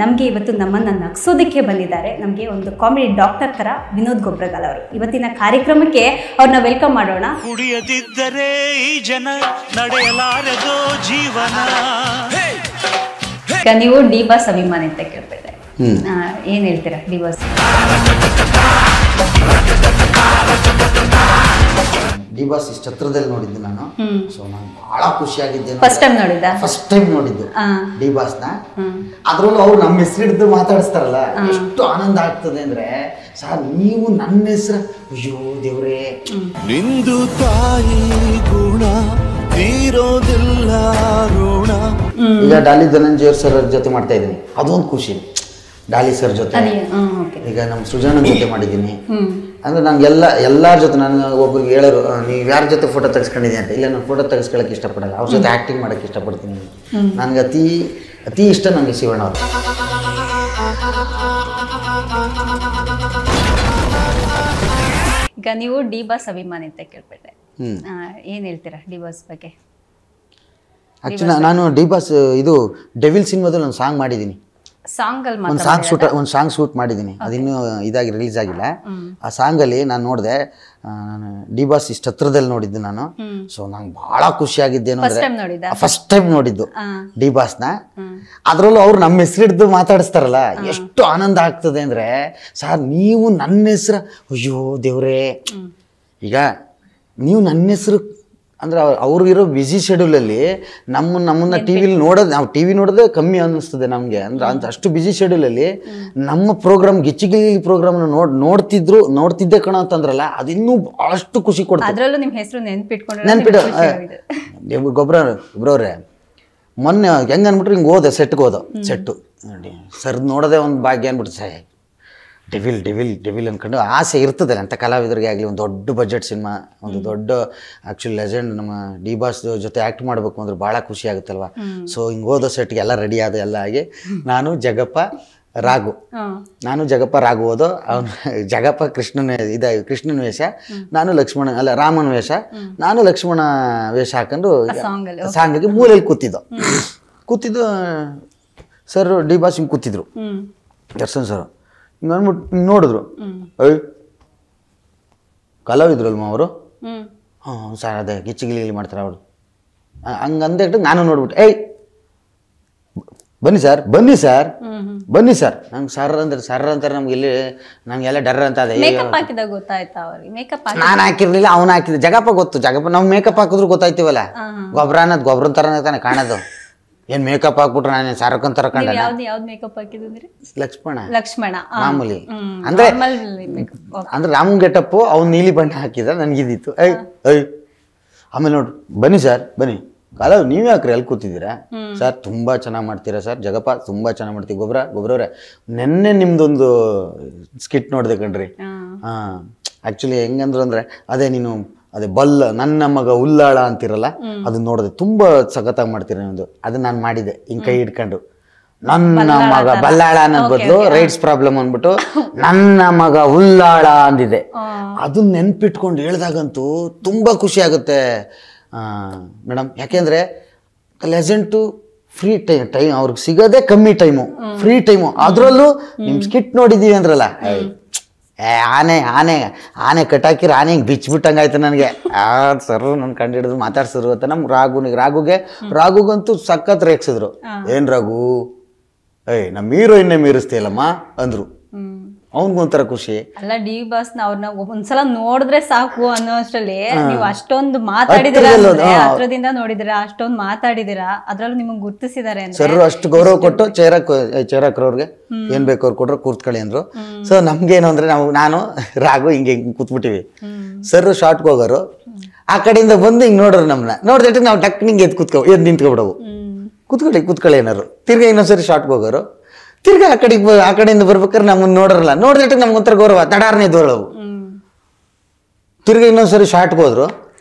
ನಮಗೆ ಇವತ್ತು ನಮ್ಮನ್ನು ನಗಿಸೋದಕ್ಕೆ ಬಂದಿದ್ದಾರೆ. ನಮಗೆ ಒಂದು ಕಾಮಿಡಿ ಡಾಕ್ಟರ್ ಥರ ವಿನೋದ್ ಗೊಬ್ರಗಾಲ್ ಅವರು. ಇವತ್ತಿನ ಕಾರ್ಯಕ್ರಮಕ್ಕೆ ಅವ್ರನ್ನ ವೆಲ್ಕಮ್ ಮಾಡೋಣ. ಕುಡಿಯದಿದ್ದರೆ ಈ ಜನ ನಡೆಯಲಾರದೋ ಜೀವನ. ಈಗ ನೀವು ಡಿ ಬಾಸ್ ಅಭಿಮಾನಿ ಅಂತ ಕೇಳ್ತಿದ್ದೆ, ಏನು ಹೇಳ್ತೀರಾ ಡಿ ಬಾಸ್? ಡಿ ಬಾಸ್ ಇಷ್ಟು ಹತ್ರದಲ್ಲಿ ನೋಡಿದ್ದು ನಾನು. ಸೊ ನಾನು ಬಹಳ ಖುಷಿಯಾಗಿದ್ದೆ. ಫಸ್ಟ್ ಟೈಮ್ ನೋಡಿದ್ದು ಡಿ ಬಾಸ್ನ. ಅದ್ರಲ್ಲೂ ಅವ್ರು ನಮ್ಮ ಹೆಸರು ಹಿಡಿದು ಮಾತಾಡಿಸ್ತಾರಲ್ಲ, ಎಷ್ಟು ಆನಂದ ಆಗ್ತದೆ ಅಂದ್ರೆ, ಸರ್ ನೀವು ನನ್ನ ಹೆಸರು, ಅಯ್ಯೋ ದೇವ್ರೇ, ನಿಂದು ತಾಯಿ ಗುಣ ತೀರೋದಿಲ್ಲ ಋಣ. ಈಗ ಡಾಲಿ ಧನಂಜಯ ಸರ್ ಜೊತೆ ಮಾಡ್ತಾ ಇದ್ದೀನಿ, ಅದೊಂದು ಖುಷಿ. ಡಾಲಿ ಸರ್ ಜೊತೆ, ಈಗ ನಮ್ಮ ಸೃಜನನ ಜೊತೆ ಮಾಡಿದ್ದೀನಿ. ಅಂದ್ರೆ ನಂಗೆ ಎಲ್ಲರ ಜೊತೆ, ನಾನು ಒಬ್ರಿಗೆ ಹೇಳೋರು, ನೀವು ಯಾರ ಜೊತೆ ಫೋಟೋ ತೆಗೆಸ್ಕೊಂಡಿದ್ದೀನಿ ಅಂತ. ಇಲ್ಲ, ನಾನು ಫೋಟೋ ತೆಗೆಸ್ಕೊಳ್ಳೋಕೆ ಇಷ್ಟಪಡಲ್ಲ, ಅವ್ರ ಜೊತೆ ಆ್ಯಕ್ಟಿಂಗ್ ಮಾಡೋಕ್ಕೆ ಇಷ್ಟಪಡ್ತೀನಿ. ನನಗೆ ಅತಿ ಇಷ್ಟ ನನಗೆ ಶಿವಣ್ಣ ಅವರು. ಈಗ ನೀವು ಡಿ ಬಾಸ್ ಅಭಿಮಾನಿ ಅಂತ ಕೇಳ್ಬಿಟ್ಟೆ, ಏನು ಹೇಳ್ತೀರಾ ಡಿ ಬಾಸ್ ಬಗ್ಗೆ? ಆ್ಯಕ್ಚುಲಿ ನಾನು ಡಿ ಬಾಸ್ ಇದು ಡೆವಿಲ್ ಸಿನಿಮಾದಲ್ಲಿ ಒಂದು ಸಾಂಗ್ ಮಾಡಿದ್ದೀನಿ. ಒಂದು ಸಾಂಗ್ ಶೂಟ್ ಮಾಡಿದ್ದೀನಿ, ಅದಿನ್ನೂ ಇದಾಗಿ ರಿಲೀಸ್ ಆಗಿಲ್ಲ. ಆ ಸಾಂಗಲ್ಲಿ ನಾನು ನೋಡಿದೆ, ಡಿ ಬಾಸ್ ಇಷ್ಟು ಹತ್ರದಲ್ಲಿ ನೋಡಿದ್ದು ನಾನು. ಸೊ ನಂಗೆ ಬಹಳ ಖುಷಿಯಾಗಿದ್ದೇನು ಅಂದರೆ, ಫಸ್ಟ್ ಟೈಮ್ ನೋಡಿದ್ದು ಡಿ ಬಾಸ್ನ. ಅದರಲ್ಲೂ ಅವ್ರು ನಮ್ಮ ಹೆಸರು ಹಿಡಿದು ಮಾತಾಡಿಸ್ತಾರಲ್ಲ, ಎಷ್ಟು ಆನಂದ ಆಗ್ತದೆ ಅಂದರೆ, ಸರ್ ನೀವು ನನ್ನ ಹೆಸರು, ಅಯ್ಯೋ ದೇವ್ರೇ, ಈಗ ನೀವು ನನ್ನ ಹೆಸರು ಅಂದ್ರೆ ಅವ್ರಿಗಿರೋ ಬ್ಯುಸಿ ಶೆಡ್ಯೂಲಲ್ಲಿ ನಮ್ಮನ್ನ ಟಿವಿಲಿ ನೋಡೋದು, ನಾವು ಟಿವಿ ನೋಡೋದೇ ಕಮ್ಮಿ ಅನ್ನಿಸ್ತದೆ ನಮಗೆ. ಅಂದ್ರೆ ಅಷ್ಟು ಬ್ಯುಸಿ ಶೆಡ್ಯೂಲಲ್ಲಿ ನಮ್ಮ ಪ್ರೋಗ್ರಾಮ್, ಗಿಚ್ಚಿಗಿಲಿ ಪ್ರೋಗ್ರಾಮ್ ನೋಡ್ತಿದ್ದೆ ಕಣ ಅಂತಂದ್ರಲ್ಲ, ಅದಿನ್ನೂ ಭಾಳಷ್ಟು ಖುಷಿ ಕೊಡ್ತದೆ. ನೆನ್ಪಿಟ್ಟು ಗೊಬ್ರವ್ರೆ, ಮೊನ್ನೆ ಹೆಂಗೆ ಅಂದ್ಬಿಟ್ರೆ ಹಿಂಗೆ ಹೋದೆ, ಸೆಟ್ಟು ನೋಡಿ ಸರ್ ನೋಡೋದೇ ಒಂದು ಭಾಗ್ಯ ಅಂದ್ಬಿಟ್ಟು, ಸಾಯ್ ಡೆವಿಲ್ ಅಂದ್ಕೊಂಡು ಆಸೆ ಇರ್ತದಲ್ಲ ಅಂತ ಕಲಾವಿದರಿಗೆ ಆಗಲಿ. ಒಂದು ದೊಡ್ಡ ಬಜೆಟ್ ಸಿನಿಮಾ, ಒಂದು ದೊಡ್ಡ ಆ್ಯಕ್ಚುಲಿ ಲೆಜೆಂಡ್ ನಮ್ಮ ಡಿ ಬಾಸ್ ಜೊತೆ ಆ್ಯಕ್ಟ್ ಮಾಡಬೇಕು ಅಂದ್ರೆ ಭಾಳ ಖುಷಿ ಆಗುತ್ತಲ್ವ. ಸೊ ಹಿಂಗೆ ಹೋದೋ ಸೆಟ್ಗೆ ಎಲ್ಲ ರೆಡಿ ಆದ, ಎಲ್ಲ ಆಗಿ ನಾನು ಜಗಪ್ಪ ರಾಘು ಹೋದೋ. ಅವನು ಜಗಪ್ಪ ಕೃಷ್ಣನ ವೇಷ, ನಾನು ರಾಮನ ವೇಷ, ನಾನು ಲಕ್ಷ್ಮಣ ವೇಷ ಹಾಕೊಂಡು ಸಾಂಗಿಗೆ ಮೂಲೆಯಲ್ಲಿ ಕೂತಿದ್ದು ಸರ್ ಡಿ ಬಾಸ್ ಹಿಂಗೆ ಕೂತಿದ್ರು, ದರ್ಶನ್ ಸರ್ ಹಿಂಗೆ ಅಂದ್ಬಿಟ್ಟು ಹಿಂಗೆ ನೋಡಿದ್ರು. ಕಲಾವಿದ್ರಲ್ಮ ಅವರು? ಸರ್ ಅದೇ ಗಿಚ್ಚಿಗಿಲಿ ಮಾಡ್ತಾರೆ ಅವರು. ಹಂಗಂದ ನಾನು ನೋಡ್ಬಿಟ್ಟು, ಬನ್ನಿ ಸರ್ ನಂಗೆ ಸರ್ ಅಂತಾರೆ ನಮ್ಗೆಲ್ಲ ಡರ್ ಅಂತ ಅದೇ. ನಾನು ಹಾಕಿರ್ಲಿಲ್ಲ, ಅವನು ಹಾಕಿದ್ದೆ. ಜಗಪ್ಪ ಗೊತ್ತು, ನಾವು ಮೇಕಪ್ ಹಾಕಿದ್ರು ಗೊತ್ತಾಯ್ತೀವಲ್ಲ, ಗೊಬ್ಬರ ಥರನೇ ತಾನೆ ಕಾಣೋದು. ಏನ್ ಮೇಕಪ್ ಹಾಕ್ಬಿಟ್ರೆ ನಾನು ಸಾರಕ್ಕನ್ ತರ ಕಂಡ. ಲಕ್ಷ್ಮಣ ಮಾಮೂಲಿ ಅಂದ್ರೆ ರಾಮನ್ ಗೆಟಪ್ಪು, ಅವ್ನು ನೀಲಿ ಬಣ್ಣ ಹಾಕಿದ, ನನ್ಗಿದ್ದಿತ್ತು. ಆಮೇಲೆ ನೋಡ್ರಿ, ಬನ್ನಿ ಸರ್ ಬನ್ನಿ, ನೀವೇ ಹಾಕ್ರಿ, ಅಲ್ಲಿ ಕೂತಿದ್ದೀರಾ ಸರ್, ತುಂಬಾ ಚೆನ್ನಾಗಿ ಮಾಡ್ತೀರಾ ಸರ್, ಜಗಪ್ಪ ತುಂಬಾ ಚೆನ್ನಾಗಿ ಮಾಡ್ತೀವಿ. ಗೊಬ್ರವ್ರೆ ನೆನ್ನೆ ನಿಮ್ದೊಂದು ಸ್ಕಿಟ್ ನೋಡ್ದೆ ಕಣ್ರಿ. ಆಕ್ಚುಲಿ ಹೆಂಗಂದ್ರು ಅಂದ್ರೆ, ಅದೇ ನನ್ನ ಮಗ ಉಲ್ಲಾಳ ಅಂತಿರಲ್ಲ, ಅದನ್ನ ನೋಡಿದೆ, ತುಂಬಾ ಸಖತ್ತಾಗಿ ಮಾಡ್ತೀರ ಒಂದು. ಅದನ್ನ ನಾನು ಮಾಡಿದೆ, ಹಿಂಗ್ ಕೈ ಹಿಡ್ಕೊಂಡು, ನನ್ನ ಮಗ ಬಲ್ಲಾಳ ಅನ್ನೋದ್ ಬದಲು ರೈಟ್ಸ್ ಪ್ರಾಬ್ಲಮ್ ಅಂದ್ಬಿಟ್ಟು ನನ್ನ ಮಗ ಉಲ್ಲಾಳ ಅಂದಿದೆ. ಅದನ್ನ ನೆನ್ಪಿಟ್ಕೊಂಡು ಹೇಳ್ದಾಗಂತೂ ತುಂಬಾ ಖುಷಿ ಆಗುತ್ತೆ ಮೇಡಮ್. ಯಾಕೆಂದ್ರೆ ಲೆಜೆಂಟು ಫ್ರೀ ಟೈಮ್ ಅವ್ರಿಗೆ ಸಿಗೋದೇ ಕಮ್ಮಿ ಟೈಮು, ಫ್ರೀ ಟೈಮು. ಅದ್ರಲ್ಲೂ ನಿಮ್ ಸ್ಕಿಟ್ ನೋಡಿದೀವಿ ಅಂದ್ರಲ್ಲ, ಆನೆ ಕಟ್ಟಾಕಿರ ಆನೆ ಹಿಂಗೆ ಬಿಚ್ಬಿಟ್ಟಂಗಾಯ್ತು ನನಗೆ. ಸರ್ ನನ್ನ ಕಂಡು ಹಿಡಿದು ಮಾತಾಡ್ಸಿದ್ರು ಅಂತ ನಮ್ಮ ರಾಘುಗಂತೂ ಸಖತ್ ರೇಗ್ಸಿದ್ರು. ಏನ್ ರಾಘು, ನಮ್ಮ ಹೀರೋಯಿನ್ನೇ ಮೀರಿಸ್ತೀಯಲ್ಲಮ್ಮ ಅಂದ್ರು. ಅವನ್ಗೊಂಥರ ಖುಷಿ ಅಲ್ಲ. ಡಿ ಬಾಸ್ ಅವ್ರನ್ನ ಒಂದ್ಸಲ ನೋಡಿದ್ರೆ ಸಾಕು ಅನ್ನೋ ಅಷ್ಟರಲ್ಲಿ ನೀವು ಅಷ್ಟೊಂದು ಮಾತಾಡಿದಿರಾ, ಹತ್ರದಿಂದ ನೋಡಿದಿರಾ, ಅಷ್ಟೊಂದು ಮಾತಾಡಿದಿರಾ, ಅದ್ರಲ್ಲೂ ನಿಮಗೆ ಗುರ್ತಿಸಿದಾರೆ ಸರ್. ಅಷ್ಟು ಗೌರವ ಕೊಟ್ಟು ಚೇರಕ್ರವ್ರಿಗೆ ಏನ್ ಬೇಕು ಅವ್ರು ಕೊಟ್ರು, ಕೂತ್ಕೊಳ್ಳಿ ಅಂದ್ರು. ಸೊ ನಮ್ಗೇನು ಅಂದ್ರೆ, ನಾನು ರಾಘು ಹಿಂಗೆ ಕೂತ್ಬಿಟ್ಟಿವಿ. ಸರ್ ಶಾರ್ಟ್ಗೆ ಹೋಗೋರು, ಆ ಕಡೆಯಿಂದ ಬಂದು ಹಿಂಗ್ ನೋಡ್ರು, ನಮ್ನ ನೋಡ್ದಟ್ಟು ನಾವು ಟಕ್ ನಿಂಗೆ ಎದ್ದು ನಿಂತ್ಕೊಬಿಡವು, ಕೂತ್ಕೊಳ್ಳಿ ಏನಾರು. ತಿರ್ಗಾ ಇನ್ನೊಂದ್ಸರಿ ಶಾರ್ಟ್ಗೆ ಹೋಗೋರು, ತಿರ್ಗಾ ಆ ಕಡೆಯಿಂದ ಬರ್ಬೇಕಾದ್ರೆ ನಮ್ಮನ್ನ ನೋಡ್ರಲ್ಲ, ನೋಡಿದ್ರೆ ನಮ್ಗೊಂಥರ ಗೌರವ, ತಡಾರನೇ ದೋಳವು. ತಿರ್ಗಾ ಇನ್ನೊಂದ್ಸರಿ ಶಾರ್ಟ್ಗೆ ಹೋದ್ರು,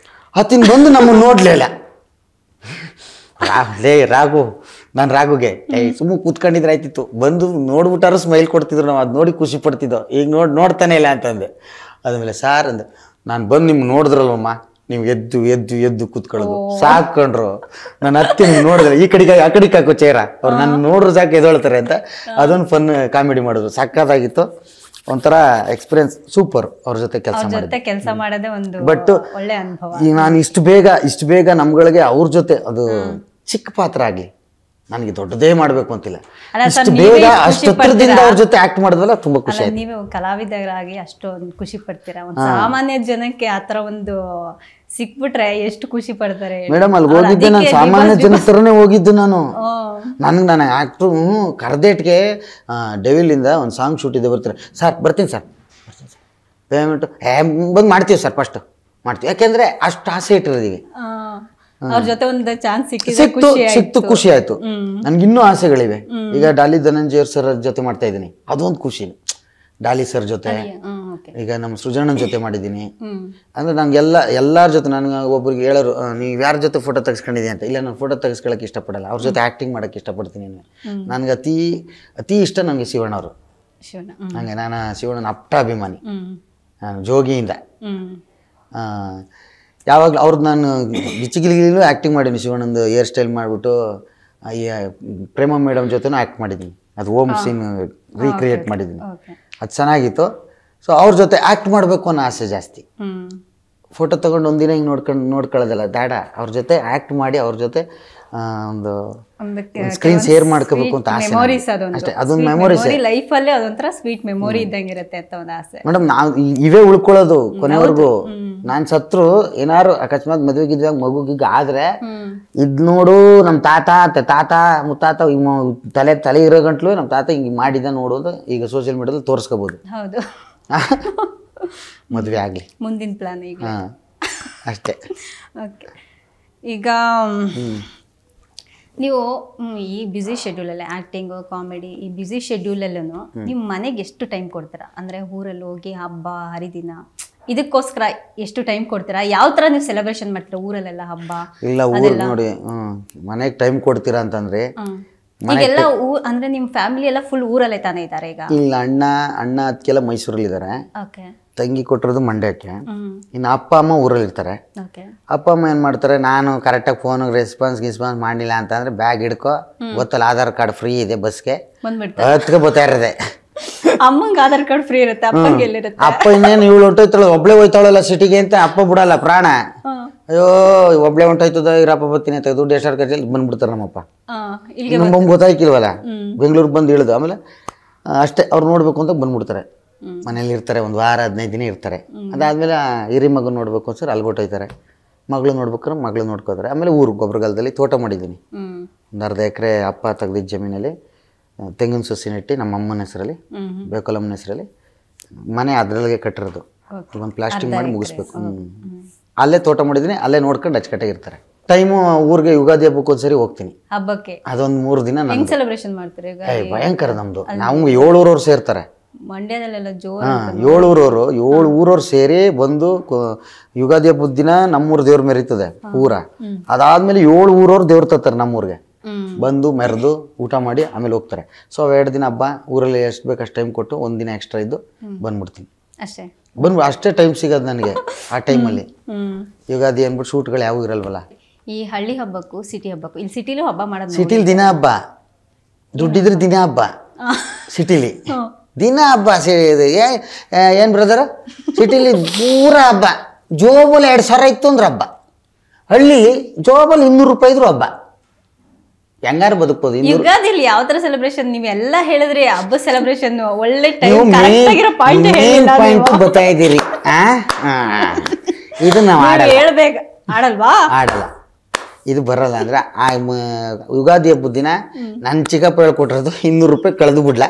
ಹತ್ತಿನ ಬಂದು ನಮ್ಮನ್ನ ನೋಡ್ಲಿಲ್ಲ. ರಾಘು, ನಾನು ರಾಘುಗೆ ಸುಮ್ಮನೆ ಕೂತ್ಕೊಂಡಿದ್ರೆ ಆಯ್ತಿತ್ತು, ಬಂದು ನೋಡ್ಬಿಟ್ಟಾರು ಸ್ಮೈಲ್ ಕೊಡ್ತಿದ್ರು, ನಾವು ಅದು ನೋಡಿ ಖುಷಿ ಪಡ್ತಿದ್ದೋ. ಈಗ ನೋಡ್ತಾನೆ ಇಲ್ಲ ಅಂತಂದೆ. ಆದ್ಮೇಲೆ ಸಾರ್ ಅಂದೆ, ನಾನು ಬಂದು ನಿಮ್ಗೆ ನೋಡಿದ್ರಲ್ವಮ್ಮ, ನೀವು ಎದ್ದು ಎದ್ದು ಎದ್ದು ಕೂತ್ಕೊಳ್ಳೋದು ಸಾಕೊಂಡ್ರು. ನಾನು ಹತ್ತಿ ನೋಡಿದ್ರೆ ಈ ಕಡೆಗೆ ಆ ಕಡೆಗೆ ಹಾಕೋ ಚೇರ ಅವ್ರು ನನ್ನ ನೋಡ್ರು ಸಾಕು ಎದೊಳ್ತಾರೆ ಅಂತ ಅದೊಂದು ಫನ್ ಕಾಮಿಡಿ ಮಾಡಿದ್ರು. ಸಕ್ಕತ್ತಾಗಿತ್ತು. ಒಂಥರ ಎಕ್ಸ್ಪೀರಿಯನ್ಸ್ ಸೂಪರ್ ಅವ್ರ ಜೊತೆ ಕೆಲಸ ಮಾಡೋದೇ ಒಂದು ಬಟ್ ಒಳ್ಳೆ ಅನುಭವ. ಈಗ ನಾನು ಇಷ್ಟು ಬೇಗ ನಮ್ಗಳಿಗೆ ಅವ್ರ ಜೊತೆ ಅದು ಚಿಕ್ಕ ಪಾತ್ರ ಆಗ್ಲಿ, ನನಗೆ ದೊಡ್ಡದೇ ಮಾಡ್ಬೇಕು ಅಂತಿಲ್ಲ. ಇಷ್ಟು ಬೇಗ ಅಷ್ಟು ಹತ್ರದಿಂದ ಅವ್ರ ಜೊತೆ ಆಕ್ಟ್ ಮಾಡಿದ್ವಲ್ಲ ತುಂಬಾ ಖುಷಿ ಆಯ್ತು. ನೀವು ಕಲಾವಿದರಾಗಿ ಅಷ್ಟೊಂದು ಖುಷಿ ಪಡ್ತೀರಾ. ಒಂದು ಸಾಮಾನ್ಯ ಜನಕ್ಕೆ ಆತರ ಒಂದು ಸಿಕ್ಬಿಟ್ರೆ ಎಷ್ಟು ಖುಷಿ ಪಡ್ತಾರೆ ಮೇಡಮ್. ಅಲ್ಲಿ ಹೋಗಿದ್ದೆ ನಾನು ಸಾಮಾನ್ಯ ಜನ ತರನೇ ಹೋಗಿದ್ದು ನಾನು. ನಾನು ಆಕ್ಟ್ರು ಕರ್ದೇಟ್ಗೆ ಡೆವಿಲಿಂದ ಒಂದು ಸಾಂಗ್ ಶೂಟ್ ಇದೆ, ಬರ್ತಾರೆ ಸರ್ ಬರ್ತೀನಿ ಸರ್ ಪೇಮೆಂಟು ಬಂದು ಮಾಡ್ತೀವಿ ಸರ್ ಫಸ್ಟ್ ಮಾಡ್ತೀವಿ. ಯಾಕೆಂದ್ರೆ ಅಷ್ಟು ಆಸೆ ಇಟ್ಟಿರೋದೀವಿ. ಅವ್ರ ಜೊತೆ ಒಂದು ಚಾನ್ಸ್ ಸಿಕ್ತು ಖುಷಿ ಆಯ್ತು. ನನ್ಗಿನ್ನೂ ಆಸೆಗಳಿವೆ. ಈಗ ಡಾಲಿ ಧನಂಜಯ ಸರ್ ಜೊತೆ ಮಾಡ್ತಾ ಇದ್ದೀನಿ, ಅದೊಂದು ಖುಷಿ. ಡಾಲಿ ಸರ್ ಜೊತೆ, ಈಗ ನಮ್ಮ ಸೃಜನನ್ ಜೊತೆ ಮಾಡಿದ್ದೀನಿ. ಅಂದ್ರೆ ನಂಗೆ ಎಲ್ಲಾರ ಜೊತೆ ನನ್ಗೆ ಒಬ್ರಿಗೆ ಹೇಳೋರು ನೀವು ಯಾರ ಜೊತೆ ಫೋಟೋ ತೆಗೆಸ್ಕೊಂಡಿದ್ದೀನಿ ಅಂತ. ಇಲ್ಲ ನಾನು ಫೋಟೋ ತೆಗೆಸ್ಕೊಳಕ್ಕೆ ಇಷ್ಟಪಡಲ್ಲ, ಅವ್ರ ಜೊತೆ ಆಕ್ಟಿಂಗ್ ಮಾಡಕ್ಕೆ ಇಷ್ಟಪಡ್ತೀನಿ. ನನ್ಗೆ ಅತಿ ಇಷ್ಟ ನನಗೆ ಶಿವಣ್ಣ ಅವರು. ಹಂಗೆ ನಾನು ಶಿವಣ್ಣನ ಅಪ್ಟ ಅಭಿಮಾನಿ. ನಾನು ಜೋಗಿಯಿಂದ ಯಾವಾಗಲೂ ಅವ್ರದ್ದು ನಾನು ಗಿಚ್ಚಿಗಿಲಿಗಿಲೂ ಆ್ಯಕ್ಟಿಂಗ್ ಮಾಡೀನಿ. ಶಿವಣ್ಣಂದು ಹೇರ್ ಸ್ಟೈಲ್ ಮಾಡಿಬಿಟ್ಟು ಪ್ರೇಮ ಮೇಡಮ್ ಜೊತೆನೂ ಆ್ಯಕ್ಟ್ ಮಾಡಿದ್ದೀನಿ. ಅದು ಓಮ್ ಸೀನ್ ರೀಕ್ರಿಯೇಟ್ ಮಾಡಿದ್ದೀನಿ, ಅದು ಚೆನ್ನಾಗಿತ್ತು. ಸೊ ಅವ್ರ ಜೊತೆ ಆ್ಯಕ್ಟ್ ಮಾಡಬೇಕು ಅನ್ನೋ ಆಸೆ ಜಾಸ್ತಿ. ಫೋಟೋ ತೊಗೊಂಡು ಒಂದಿನ ಹಿಂಗೆ ನೋಡ್ಕೊಳ್ಳೋದಲ್ಲ, ಬೇಡ ಅವ್ರ ಜೊತೆ ಆ್ಯಕ್ಟ್ ಮಾಡಿ ಅವ್ರ ಜೊತೆ ಒಂದು ಸ್ಕ್ರೀನ್ ಶೇರ್ ಮಾಡ್ಕೋಬೇಕು ಅಂತ ಆಸೆ ಅಷ್ಟೇ. ಅದೊಂದು ಮೆಮೊರೀಸ್ ಲೈಫಲ್ಲೇ ಅದೊಂಥರ ಸ್ವೀಟ್ ಮೆಮೊರಿ ಇದ್ದಂಗೆ ಇರುತ್ತೆ ಅಂತ ಒಂದು ಆಸೆ. ಮೇಡಮ್ ನಾವು ಇವೇ ಉಳ್ಕೊಳ್ಳೋದು ಕೊನೆವರೆಗೂ. ನಾನು ಸತ್ರು ಏನಾರು ಅಕಸ್ಮಾತ್ ಮದುವೆಗಿದ್ದಾಗ ಮಗುಗಿಗ ಆದ್ರೆ ಇದ್ ನೋಡು ನಮ್ಮ ತಾತ ಮುತ್ತಾತ ತಲೆ ಇರೋ ಗಂಟ್ಲು ನಮ್ಮ ತಾತ ಹಿಂಗೆ ಮಾಡಿದ ನೋಡೋದು ಈಗ ಸೋಷಿಯಲ್ ಮೀಡಿಯಾದಲ್ಲಿ ತೋರಿಸ್ಕೋಬಹುದು. ಹೌದು, ಮದುವೆ ಆಗ್ಲಿ ಮುಂದಿನ ಪ್ಲಾನ್ ಈಗ ಅಷ್ಟೇ. ಈಗ ನೀವು ಈ ಬ್ಯುಸಿ ಶೆಡ್ಯೂಲಲ್ಲಿ ಆ್ಯಕ್ಟಿಂಗು ಕಾಮಿಡಿ ಈ ಬ್ಯುಸಿ ಶೆಡ್ಯೂಲಲ್ಲೂ ನಿಮ್ಮ ಮನೆಗೆ ಎಷ್ಟು ಟೈಮ್ ಕೊಡ್ತೀರಾ? ಅಂದರೆ ಊರಲ್ಲಿ ಹೋಗಿ ಹಬ್ಬ ಹರಿದಿನ ಇದಕ್ಕೋಸ್ಕರ ಎಷ್ಟು ಟೈಮ್ ಕೊಡ್ತೀರಾ? ಯಾವ ಥರ ನೀವು ಸೆಲೆಬ್ರೇಷನ್ ಮಾಡ್ತೀರಾ ಊರಲ್ಲೆಲ್ಲ ಹಬ್ಬ? ಇಲ್ಲ ಊರು ನೋಡಿ ಮನೆಗೆ ಟೈಮ್ ಕೊಡ್ತೀರಾ ಅಂತಂದ್ರೆ ಈಗೆಲ್ಲ ಅಂದ್ರೆ ನಿಮ್ಮ ಫ್ಯಾಮಿಲಿ ಎಲ್ಲ ಫುಲ್ ಊರಲ್ಲೇ ತಾನೇ ಇದ್ದಾರೆ ಈಗ? ಇಲ್ಲ, ಅಣ್ಣ ಅದಕ್ಕೆಲ್ಲ ಮೈಸೂರಲ್ಲಿ ಇದ್ದಾರೆ, ತಂಗಿ ಕೊಟ್ಟಿರೋದು ಮಂಡ್ಯಕ್ಕೆ. ಇನ್ನು ಅಪ್ಪ ಅಮ್ಮ ಊರಲ್ಲಿ ಇರ್ತಾರೆ. ಅಪ್ಪ ಅಮ್ಮ ಏನ್ ಮಾಡ್ತಾರೆ, ನಾನು ಕರೆಕ್ಟಾಗಿ ಫೋನ್ ರೆಸ್ಪಾನ್ಸ್ ಮಾಡಿಲ್ಲ ಅಂತಂದ್ರೆ ಬ್ಯಾಗ್ ಹಿಡ್ಕೊ, ಗೊತ್ತಲ್ಲ ಆಧಾರ್ ಕಾರ್ಡ್ ಫ್ರೀ ಇದೆ ಬಸ್ಗೆ ಹತ್ಕೊ ಬರ್ತಾ ಇರದೆ. ಅಮ್ಮಂಗೆ ಆಧಾರ್ ಕಾರ್ಡ್ ಫ್ರೀ ಇರುತ್ತೆ, ಅಪ್ಪಂಗೆ ಎಲ್ಲಿರುತ್ತೆ? ಅಪ್ಪ ಇನ್ನೇನು ಇವಳು ಹೊಂಟೋಯ್ತಾಳ, ಒಬ್ಳೆ ಹೋಯ್ತಾಳಲ್ಲ ಸಿಟಿಗೆ ಅಂತ ಅಪ್ಪ ಬಿಡಲ್ಲ ಪ್ರಾಣ. ಅಯ್ಯೋ ಒಬ್ಳೆ ಹೊಂಟೋಯ್ತದ ಇರಪ್ಪ ಬರ್ತೀನಿ ಅಂತ ದುಡ್ಡು ಎಷ್ಟಾರು ಖರ್ಚಲ್ಲಿ ಬಂದ್ಬಿಡ್ತಾರೆ ನಮ್ಮಪ್ಪ. ನಮ್ಗೆ ಗೊತ್ತಾಯ್ಕಿಲ್ವಲ್ಲ, ಬೆಂಗಳೂರಿಗೆ ಬಂದು ಇಳಿದು ಆಮೇಲೆ ಅಷ್ಟೇ ಅವ್ರು ನೋಡ್ಬೇಕು ಅಂತ ಬಂದ್ಬಿಡ್ತಾರೆ. ಮನೇಲಿ ಇರ್ತಾರೆ, ಒಂದು ವಾರ 15 ದಿನ ಇರ್ತಾರೆ. ಅದಾದ್ಮೇಲೆ ಹಿರಿ ಮಗನ ನೋಡ್ಬೇಕು ಸರ್ ಅಲ್ಲಿ ಹೊಟ್ಟೋಯ್ತಾರೆ. ಮಗಳು ನೋಡ್ಬೇಕಾದ್ರೆ ಮಗಳು ನೋಡ್ಕೋತಾರೆ. ಆಮೇಲೆ ಊರು ಗೊಬ್ಬರಗಾಲದಲ್ಲಿ ತೋಟ ಮಾಡಿದ್ದೀನಿ. ಒಂದು 1/2 ಎಕರೆ ಅಪ್ಪ ತೆಗ್ದಿದ್ದ ಜಮೀನಲ್ಲಿ ತೆಂಗಿನ ಸಸಿ ನೆಟ್ಟಿ ನಮ್ಮ ಅಮ್ಮನ ಹೆಸರಲ್ಲಿ, ಬೇಕಲಮ್ಮನ ಹೆಸರಲ್ಲಿ ಮನೆ ಅದರಲ್ಲಿಗೆ ಕಟ್ಟಿರೋದು. ಒಂದು ಪ್ಲಾಸ್ಟಿಕ್ ಮಾಡಿ ಮುಗಿಸ್ಬೇಕು. ಅಲ್ಲೇ ತೋಟ ಮಾಡಿದ್ದೀನಿ, ಅಲ್ಲೇ ನೋಡ್ಕೊಂಡು ಅಚ್ಚುಕಟ್ಟಾಗಿ ಇರ್ತಾರೆ. ಟೈಮು ಊರಿಗೆ ಯುಗಾದಿ ಹಬ್ಬಕ್ಕೆ ಒಂದ್ಸರಿ ಹೋಗ್ತೀನಿ ಹಬ್ಬಕ್ಕೆ. ಅದೊಂದು 3 ದಿನ ಸೆಲೆಬ್ರೇಷನ್ ಮಾಡ್ತಾರೆ. ಭಯಂಕರ ನಮ್ದು. ನಾವು 7 ಊರವ್ರು ಸೇರ್ತಾರೆ ಮಂಡ್ಯದಲ್ಲೆಲ್ಲ ಜೋರು. 7 ಊರವ್ರು ಸೇರಿ ಬಂದು ಯುಗಾದಿ ಹಬ್ಬದ ದಿನ ನಮ್ಮೂರ್ ದೇವ್ರ ಮೆರೀತದೆ ಊರ. ಅದಾದ್ಮೇಲೆ 7 ಊರವ್ರು ದೇವ್ರ ತರ್ತಾರೆ ನಮ್ಮೂರ್ಗೆ, ಬಂದು ಮೆರೆದು ಊಟ ಮಾಡಿ ಆಮೇಲೆ ಹೋಗ್ತಾರೆ. ಸೊ 2 ದಿನ ಹಬ್ಬ ಊರಲ್ಲಿ ಎಷ್ಟು ಬೇಕು ಅಷ್ಟು ಟೈಮ್ ಕೊಟ್ಟು 1 ದಿನ ಎಕ್ಸ್ಟ್ರಾ ಇದ್ದು ಬಂದ್ಬಿಡ್ತೀನಿ. ಅಷ್ಟೇ ಟೈಮ್ ಸಿಗೋದು ನನಗೆ ಆ ಟೈಮಲ್ಲಿ. ಯುಗಾದಿ ಅಂದ್ಬಿಟ್ಟು ಶೂಟ್ಗಳು ಯಾವೂ ಇರಲ್ವಲ್ಲ. ಈ ಹಳ್ಳಿ ಹಬ್ಬಕ್ಕೂ ಸಿಟಿ ಹಬ್ಬಕ್ಕೂ, ಇಲ್ಲಿ ಸಿಟಿಲೂ ಹಬ್ಬ ಮಾಡೋದು, ಸಿಟಿಲಿ ದಿನ ಹಬ್ಬ, ದುಡ್ಡಿದ್ರೆ ದಿನ ಹಬ್ಬ. ಸಿಟಿಲಿ ದಿನ ಹಬ್ಬ. ಏನ್ ಬ್ರದರ್ ಸಿಟಿಲಿ ಪೂರ ಹಬ್ಬ. ಜೋಬಲ್ಲಿ 2,000 ಇತ್ತು ಅಂದ್ರೆ ಹಬ್ಬ. ಹಳ್ಳಿ ಜೋಬಲ್ಲಿ 200 ರೂಪಾಯಿ ಇದ್ರು ಹಬ್ಬ. ಹೆಂಗಾರು ಬದುಕ್ಬೋದು. ಯುಗಾದಿಲಿ ಯಾವ ತರ ಸೆಲೆಬ್ರೇಷನ್ ನೀವೆಲ್ಲ ಹೇಳಿದ್ರಿ, ಹಬ್ಬ ಸೆಲೆಬ್ರೇಷನ್ ಒಳ್ಳೆ ಪಾಯಿಂಟ್ ಬರ್ತಾ ಇದ್ದೀರಿ. ಇದು ನಾವು ಹೇಳ್ಬೇಕು ಆಡಲ್ವಾ? ಆಡಲ್ಲ, ಇದು ಬರಲ್ಲ. ಅಂದ್ರೆ ಆ ಯುಗಾದಿ ಹಬ್ಬದ ದಿನ ನನ್ನ ಚಿಕ್ಕಪ್ಪ ಹೇಳ್ಕೊಟ್ಟಿರೋದು 200 ರೂಪಾಯಿ ಕಳೆದು ಬಿಡ್ಲ,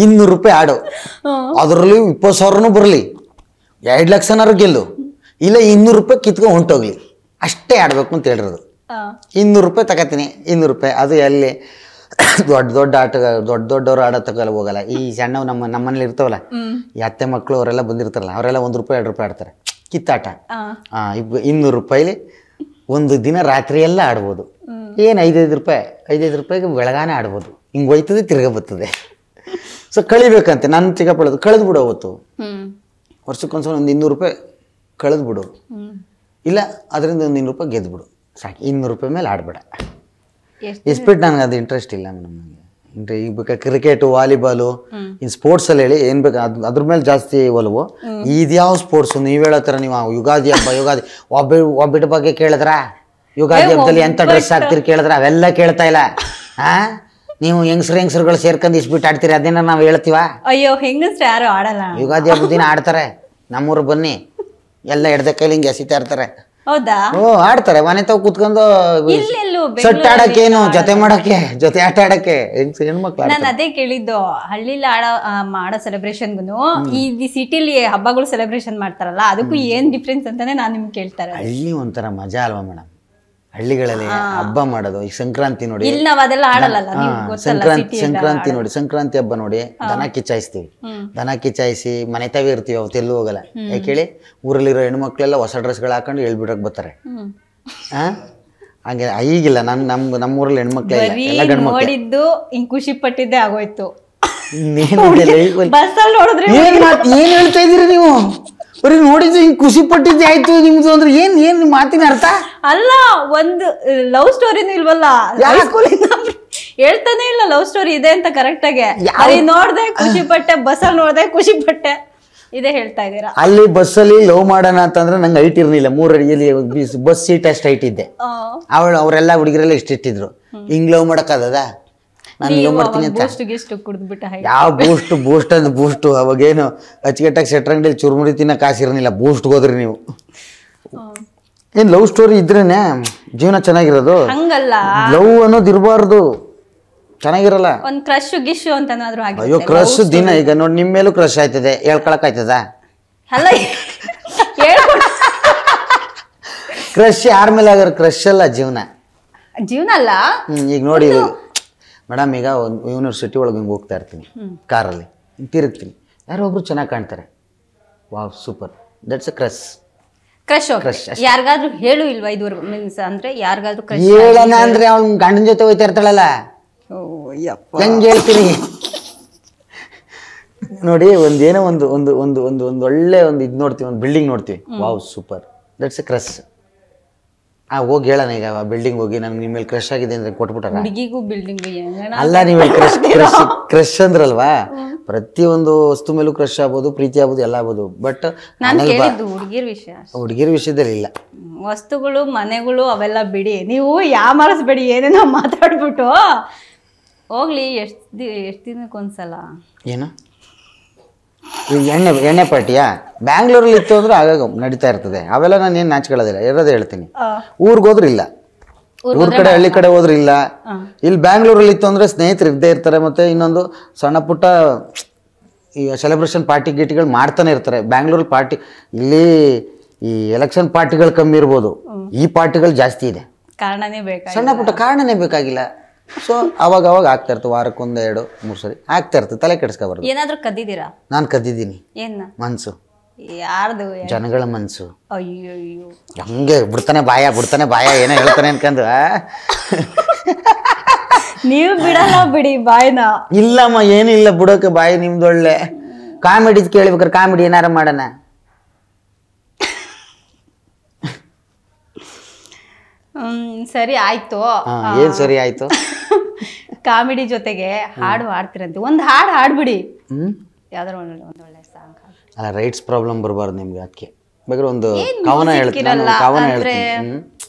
200 ರೂಪಾಯಿ ಆಡು, ಅದರಲ್ಲಿ 20,000 ಬರಲಿ, 2 ಲಕ್ಷನಾರು ಗೆಲ್ಲು, ಇಲ್ಲ 200 ರೂಪಾಯಿ ಕಿತ್ಕೊಂಡು ಹೊಂಟೋಗ್ಲಿ, ಅಷ್ಟೇ ಆಡ್ಬೇಕು ಅಂತ ಹೇಳಿರೋದು. 200 ರೂಪಾಯಿ ತಗೋತೀನಿ, 200 ರೂಪಾಯಿ. ಅದು ಎಲ್ಲಿ ದೊಡ್ಡ ಆಟ, ದೊಡ್ಡವ್ರು ಆಡೋ ತಗೊಲ್ಲ ಹೋಗಲ್ಲ. ಈ ಸಣ್ಣವು ನಮ್ಮನೇಲಿ ಇರ್ತಾವಲ್ಲ, ಈ ಅತ್ತೆ ಮಕ್ಕಳು ಅವರೆಲ್ಲ ಬಂದಿರ್ತಾರಲ್ಲ, ಅವರೆಲ್ಲ 1 ರೂಪಾಯಿ 2 ರೂಪಾಯಿ ಆಡ್ತಾರೆ ಕಿತ್ತಾಟ. 200 ರೂಪಾಯಿಲಿ ಒಂದು ದಿನ ರಾತ್ರಿ ಎಲ್ಲ ಆಡ್ಬೋದು. ಏನು 5-5 ರೂಪಾಯಿಗೆ ಬೆಳಗಾನೆ ಆಡ್ಬೋದು. ಹಿಂಗೆ ಹೋಯ್ತದೆ ತಿರ್ಗ ಬರ್ತದೆ. ಸೊ ಕಳಿಬೇಕಂತೆ ನನ್ನ ಚಿಕ್ಕಪ್ಪಳದು ಕಳೆದು ಬಿಡು. ಅವತ್ತು ವರ್ಷಕ್ಕೊಂದ್ಸಲ ಒಂದು 200 ರೂಪಾಯಿ ಕಳೆದು ಬಿಡು. ಇಲ್ಲ ಅದರಿಂದ ಒಂದು 200 ರೂಪಾಯಿ ಗೆದ್ದುಬಿಡು ಸಾಕು, 200 ರೂಪಾಯಿ ಮೇಲೆ ಆಡಬೇಡ. ಎಷ್ಟು ಇಸ್ಬಿಟ್ಟು ನನಗೆ ಅದು ಇಂಟ್ರೆಸ್ಟ್ ಇಲ್ಲ ಮೇಡಮ್. ನನಗೆ ಈಗ ಬೇಕಾ ಕ್ರಿಕೆಟು, ವಾಲಿಬಾಲು, ಇನ್ನು ಸ್ಪೋರ್ಟ್ಸಲ್ಲಿ ಹೇಳಿ ಏನು ಬೇಕು ಅದ್ರ ಮೇಲೆ ಜಾಸ್ತಿ ಒಲವು. ಇದ್ಯಾವ ಸ್ಪೋರ್ಟ್ಸು ನೀವು ಹೇಳೋ ಥರ ನೀವು ಯುಗಾದಿ ಹಬ್ಬ ಒಬ್ಬಿಟ ಬಗ್ಗೆ ಕೇಳಿದ್ರ, ಯುಗಾದಿ ಹಬ್ಬದಲ್ಲಿ ಎಂಥ ಡ್ರೆಸ್ ಹಾಕ್ತೀರಿ ಕೇಳಿದ್ರೆ ಅವೆಲ್ಲ ಕೇಳ್ತಾ ಇಲ್ಲ. ನೀವು ಹೆಂಗಸರುಗಳು ಸೇರ್ಕೊಂಡು ಇಸ್ಬಿಟ್ಟು ಆಡ್ತೀರಿ, ಅದನ್ನ ನಾವು ಹೇಳ್ತೀವ? ಅಯ್ಯೋ ಹೆಂಗಸ್ರು ಯಾರು ಆಡಲ್ಲ. ಯುಗಾದಿ ಹಬ್ಬದ ದಿನ ಆಡ್ತಾರೆ, ನಮ್ಮೂರು ಬನ್ನಿ ಎಲ್ಲ ಎಡ್ದ ಕೈಲಿ ಹಿಂಗೆ ಎಸಿತಾ ಇರ್ತಾರೆ. ಹೌದಾ? ಆಡ್ತಾರೆ ಮನೆ ತಾವ್ ಕುತ್ಕೊಂಡು ಇಲ್ಲೆಲ್ಲೂ ಸೊಟ್ಟ ಆಡಕ್ಕೇನು, ಜೊತೆ ಆಟ ಆಡಕ್ಕೆ ಹೆಣ್ಮಕ್ಳು. ನಾನು ಅದೇ ಕೇಳಿದ್ದು, ಹಳ್ಳಿಲಿ ಮಾಡೋ ಸೆಲೆಬ್ರೇಷನ್ಗೂ ಈ ಸಿಟಿಲಿ ಹಬ್ಬಗಳು ಸೆಲೆಬ್ರೇಷನ್ ಮಾಡ್ತಾರಲ್ಲ ಅದಕ್ಕೂ ಏನ್ ಡಿಫ್ರೆನ್ಸ್ ಅಂತಾನೆ ನಾನು ನಿಮ್ಗೆ ಕೇಳ್ತಾರೆ. ಹಳ್ಳಿ ಒಂಥರ ಮಜಾ ಅಲ್ವಾ ಮೇಡಮ್? ಹಳ್ಳಿಗಳಲ್ಲಿ ಹಬ್ಬ ಮಾಡೋದು, ಈಗ ಸಂಕ್ರಾಂತಿ ನೋಡಿ, ಇಲ್ಲಿ ನಾವ್ ಅದೆಲ್ಲ ಆಡಲ್ಲ. ಸಂಕ್ರಾಂತಿ ನೋಡಿ, ಸಂಕ್ರಾಂತಿ ಹಬ್ಬ ನೋಡಿ, ದನ ಕಿಚ್ಚಾಯಿಸ್ತೀವಿ. ದನ ಕಿಚ್ಚಾಯಿಸಿ ಮನೆ ತಾವೇ ಇರ್ತೀವಿ, ಅವತ್ತು ಎಲ್ಲೂ ಹೋಗಲ್ಲ. ಯಾಕೆ ಹೇಳಿ, ಊರಲ್ಲಿರೋ ಹೆಣ್ಮಕ್ಳೆಲ್ಲ ಹೊಸ ಡ್ರೆಸ್ಗಳು ಹಾಕೊಂಡು ಹೇಳ್ಬಿಡಕ್ ಬರ್ತಾರೆ. ಹಂಗೆ ಈಗಿಲ್ಲ. ನಮ್ಮೂರಲ್ಲಿ ಹೆಣ್ಮಕ್ಳೆ ಎಲ್ಲ ಗಂಡು ಮಕ್ಳು. ನೋಡಿದ್ದು ಹಿಂಗ್ ಖುಷಿ ಪಟ್ಟಿದ್ದೆ ಆಗೋಯ್ತು. ಏನ್ ಹೇಳ್ತಾ ಇದೀರಿ ನೀವು? ಬರೀ ನೋಡಿದ್ದು ಹಿಂಗ್ ಖುಷಿ ಪಟ್ಟಿದ್ದೆ ಆಯ್ತು ನಿಮ್ದು ಅಂದ್ರೆ ಏನ್ ಮಾತಿನ ಅರ್ಥ? ಅಲ್ಲ, ಒಂದು ಲವ್ ಸ್ಟೋರಿನೂ ಇಲ್ವಲ್ಲ ಹೇಳ್ತಾನೆ ಇಲ್ಲ. ಲವ್ ಸ್ಟೋರಿ ಇದೆ ಅಂತ ಕರೆಕ್ಟ್ ಆಗಿ ನೋಡ್ದೆ ಖುಷಿ ಪಟ್ಟೆ, ಬಸ್ಸಲ್ಲಿ ನೋಡ್ದೆ ಖುಷಿ ಪಟ್ಟೆ, ಇದೇ ಹೇಳ್ತಾ ಇದೀರಾ? ಅಲ್ಲಿ ಬಸ್ಸಲ್ಲಿ ಲವ್ ಮಾಡೋಣ ಅಂತಂದ್ರೆ ನಂಗೆ ಹೈಟ್ ಇರ್ಲಿಲ್ಲ, 3 ಅಡಿಯಲ್ಲಿ ಬಸ್ ಸೀಟ್ ಅಷ್ಟು ಹೈಟ್ ಇದ್ದೆ. ಅವರೆಲ್ಲ ಹುಡುಗಿರೆಲ್ಲ ಇಷ್ಟಿಟ್ಟಿದ್ರು. ಹಿಂಗ್ ಲವ್ ಮಾಡಕ್ಕಾಗದ? ನಾನು ಲವ್ ಮಾಡ್ತೀನಿ ಅಂತ ಯಾವ ಬೂಸ್ಟ್ ಅವಾಗೇನು ಅಚ್ಚುಕಟ್ಟಾಗಿ ಸೆಟ್ರಂಗಡಿಯಲ್ಲಿ ಚುರುಮುರಿ ತಿನ್ನ ಕಾಸಿರಲಿಲ್ಲ. ಬೂಸ್ಟ್ಗೆ ಹೋದ್ರಿ ನೀವು. ಏನ್ ಲವ್ ಸ್ಟೋರಿ ಇದ್ರೇನೆ ಜೀವನ ಚೆನ್ನಾಗಿರೋದು. ಹಂಗಲ್ಲ, ಲವ್ ಅನ್ನೋದು ಇರಬಾರ್ದು, ಚೆನ್ನಾಗಿರಲ್ಲ. ಒಂದ್ ಕ್ರಶ್ ಗಿಶ್ ಅಂತನಾದ್ರೂ ಆಗಿದೆ. ಅಯ್ಯೋ ಕ್ರಶ್ ದಿನ ಈಗ ನೋಡಿ ನಿಮ್ಮ ಮೇಲೂ ಕ್ರಶ್ ಆಯ್ತದೆ, ಹೇಳ್ಕೊಳಕ್ ಆಯ್ತದ? ಅಲ್ಲ ಕ್ರಶ್ ಯಾರ ಮೇಲೆ ಆಗಾರ? ಕ್ರಶ್ ಅಲ್ಲ ಜೀವನ ಅಲ್ಲ. ಈಗ ನೋಡಿ ಮೇಡಮ್, ಈಗ ಒಂದು ಯೂನಿವರ್ಸಿಟಿ ಒಳಗೆ ಹಿಂಗೆ ಹೋಗ್ತಾ ಇರ್ತೀನಿ ಕಾರಲ್ಲಿ, ಹಿಂಗೆ ತಿರುಗ್ತೀನಿ, ಯಾರೋ ಒಬ್ರು ಚೆನ್ನಾಗಿ ಕಾಣ್ತಾರೆ, wow super, that's a crush. ಯಾರಿಗಾದ್ರೂ ಹೇಳು ಇಲ್ವಾ ಇದುವರೆಗೂ? ಮೀನ್ಸ್ ಅಂದ್ರೆ ಯಾರಿಗಾದ್ರೂ ಹೇಳೋಣ ಅಂದ್ರೆ ಅವ್ನ ಗಂಡನ ಜೊತೆ ಹೋಯ್ತಾ ಇರ್ತಾಳಲ್ಲ, ಹೆಂಗೆ ಹೇಳ್ತೀನಿ ನೋಡಿ. ಒಂದೇನೋ ಒಂದು ಒಳ್ಳೆ ಒಂದು ಇದು ನೋಡ್ತೀವಿ, ಒಂದು ಬಿಲ್ಡಿಂಗ್ ನೋಡ್ತೀವಿ, wow super, that's A crush. ಹೋಗಿ ಹೇಳೋಣ ಈಗ ಬಿಲ್ಡಿಂಗ್ ಹೋಗಿ ನನಗೆ ನಿಮ್ಮ ಮೇಲೆ ಕ್ರಶ್ ಆಗಿದೆ ಅಂದ್ರೆ ಕೊಟ್ಬಿಟ್ಟಾರ? ಹುಡುಗಿಗೂ ಬಿಲ್ಡಿಂಗ್ ಅಲ್ಲ, ನೀವು ಕ್ರಶ್ ಅಂದ್ರಲ್ವಾ, ಪ್ರತಿಯೊಂದು ವಸ್ತು ಮೇಲೂ ಕ್ರಶ್ ಆಗ್ಬೋದು, ಪ್ರೀತಿ ಆಗ್ಬೋದು, ಎಲ್ಲ ಆಗ್ಬೋದು. ಬಟ್ ಹುಡುಗಿರ ವಿಷಯದಲ್ಲಿ ಇಲ್ಲ. ವಸ್ತುಗಳು, ಮನೆಗಳು ಅವೆಲ್ಲ ಬಿಡಿ, ನೀವು ಯಾಮಾರಿಸ್ಬೇಡಿ, ಏನೇನೋ ಮಾತಾಡ್ಬಿಟ್ಟು ಹೋಗ್ಲಿ. ಎಷ್ಟು ದಿನಕ್ಕೊಂದ್ಸಲ ಏನು ಎಣ್ಣೆ ಪಾರ್ಟಿಯಾ? ಬ್ಯಾಂಗ್ಳೂರಲ್ಲಿ ಇತ್ತು ಅಂದ್ರೆ ಆಗಾಗ ನಡೀತಾ ಇರ್ತದೆ, ಅವೆಲ್ಲ ನಾನು ಏನು ನಾಚ್ಕೊಳ್ಳೋದಿಲ್ಲ, ಇರೋದೇ ಹೇಳ್ತೀನಿ. ಊರಿಗೆ ಹೋದ್ರೆ ಇಲ್ಲ, ಊರ್ ಕಡೆ ಹಳ್ಳಿ ಕಡೆ ಹೋದ್ರೆ ಇಲ್ಲ. ಇಲ್ಲಿ ಬ್ಯಾಂಗ್ಳೂರಲ್ಲಿ ಇತ್ತು ಅಂದ್ರೆ ಸ್ನೇಹಿತರು ಇದ್ದೇ ಇರ್ತಾರೆ. ಮತ್ತೆ ಇನ್ನೊಂದು ಸಣ್ಣ ಪುಟ್ಟ ಈ ಸೆಲೆಬ್ರೇಷನ್ ಪಾರ್ಟಿ ಗೀಟಿಗಳು ಮಾಡ್ತಾನೆ ಇರ್ತಾರೆ. ಬ್ಯಾಂಗ್ಳೂರಲ್ಲಿ ಪಾರ್ಟಿ, ಇಲ್ಲಿ ಈ ಎಲೆಕ್ಷನ್ ಪಾರ್ಟಿಗಳು ಕಮ್ಮಿ ಇರ್ಬೋದು, ಈ ಪಾರ್ಟಿಗಳು ಜಾಸ್ತಿ ಇದೆ. ಕಾರಣನೇ ಬೇಕಾಗಿಲ್ಲ, ಸಣ್ಣ ಪುಟ್ಟ ಕಾರಣನೇ ಬೇಕಾಗಿಲ್ಲ. ಸೊ ಅವಾಗ ಆಗ್ತಾ ಇರ್ತವೆ, ವಾರಕ್ಕೆ 1, 2, 3 ಸರಿ ಆಗ್ತಾ ಇರ್ತದೆ, ತಲೆ ಕೆಡಿಸ್ಕೊಬಾರ್ದು. ಏನಾದ್ರೂ ಕದ್ದಿದ್ದೀರಾ? ನಾನು ಕದ್ದಿದ್ದೀನಿ. ಏನ? ಮನ್ಸು. ಯಾರ್ದು? ಜನಗಳ ಮನ್ಸು. ಅಯ್ಯೋ, ಹಂಗೆ ಬಿಡ್ತಾನೆ ಬಾಯ ಏನೋ ಹೇಳ್ತಾನೆ ಅನ್ಕಂದು. ನೀವು ಬಿಡಲ್ಲ ಬಿಡಿ ಬಾಯ್ನ. ಇಲ್ಲಮ್ಮ, ಏನಿಲ್ಲ ಬಿಡೋಕೆ ಬಾಯಿ ನಿಮ್ದೊಳ್ಳೆ. ಕಾಮಿಡಿ ಕೇಳ್ಬೇಕಾರೆ ಕಾಮಿಡಿ ಏನಾರ ಮಾಡೋಣ. ಸರಿ ಆಯ್ತು. ಏನ್ ಸರಿ ಆಯ್ತು? ಕಾಮಿಡಿ ಜೊತೆಗೆ ಹಾಡು ಹಾಡ್ತಿರಂತೆ, ಒಂದು ಹಾಡು ಹಾಡ್ಬಿಡಿ. ಯಾವ್ದಾರು ಒಂದು ಒಳ್ಳೆ ಸಾಂಗ್. ಅಲ್ಲ, ರೈಟ್ಸ್ ಪ್ರಾಬ್ಲಮ್ ಬರಬಾರ್ದು ನಿಮ್ಗೆ, ಅದಕ್ಕೆ ಬೇಕಾದ್ರೆ ಒಂದು ಕವನ ಹೇಳ್ತೀನಿ.